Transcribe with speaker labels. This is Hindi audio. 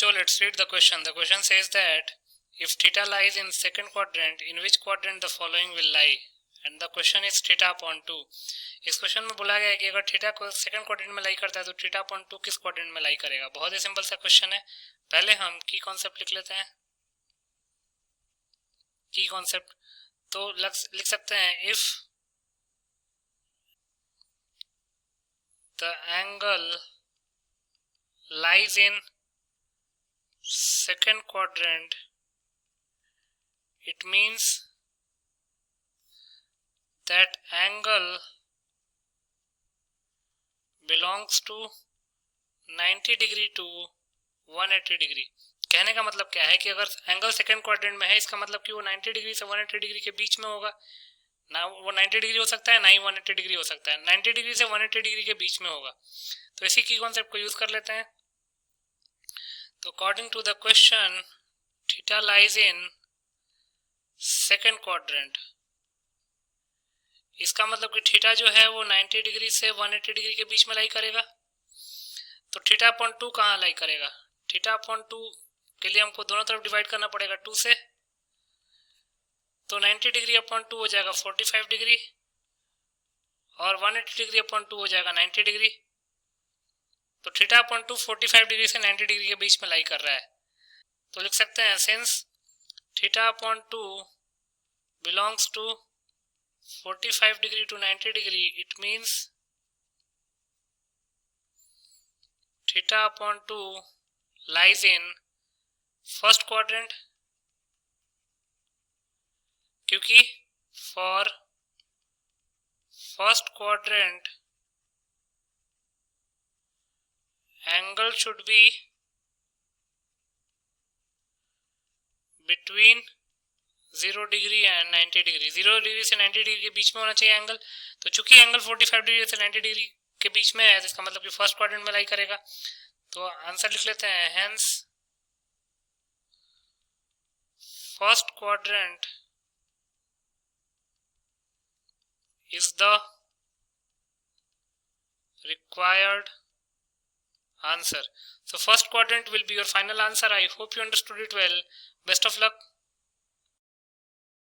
Speaker 1: So let's read the question. The question says that if theta lies in second quadrant, in which quadrant the following will lie? And the question is theta upon 2. इस क्वेश्चन में बोला गया है कि अगर थीटा को सेकंड क्वाड्रेंट में लाई करता है तो थीटा अपॉन 2 किस क्वाड्रेंट में लाई करेगा। बहुत ही सिंपल सा क्वेश्चन है। पहले हम की कॉन्सेप्ट लिख लेते हैं। की कॉन्सेप्ट तो लिख सकते हैं if the angle lies in second quadrant, it means that angle belongs to 90 degree to 180 degree। कहने का मतलब क्या है कि अगर एंगल सेकंड क्वाड्रेंट में है इसका मतलब कि वो 90 डिग्री से 180 डिग्री के बीच में होगा। ना वो 90 डिग्री हो सकता है ना ही 180 डिग्री हो सकता है, 90 डिग्री से 180 डिग्री के बीच में होगा। तो इसी की कॉन्सेप्ट को यूज कर लेते हैं। तो according to the question theta lies in second quadrant, इसका मतलब कि थीटा जो है वो 90 डिग्री से 180 डिग्री के बीच में लाई करेगा। तो थीटा अपॉन 2 कहाँ लाई करेगा? थीटा अपॉन 2 के लिए हमको दोनों तरफ डिवाइड करना पड़ेगा 2 से। तो 90 डिग्री अपॉन 2 हो जाएगा 45 डिग्री और 180 डिग्री अपॉन 2 हो जाएगा 90 डिग्री। तो थीटा अपॉन 2 45 डिग्री से 90 डिग्री के बीच में लाई कर रहा है। तो लिख सकते हैं since theta upon 2 belongs to 45 degree to 90 degree, it means theta upon 2 lies in first quadrant, क्योंकि for first quadrant angle should be between 0 degree and 90 degree. 0 degree से 90 डिग्री के बीच में होना चाहिए एंगल। तो चूंकि एंगल 45 डिग्री से 90 डिग्री के बीच में है, इसका मतलब कि फर्स्ट क्वाड्रेंट में लाई करेगा। तो आंसर लिख लेते हैं, hence first quadrant is the required answer. So first quadrant will be your final answer. I hope you understood it well. Best of luck.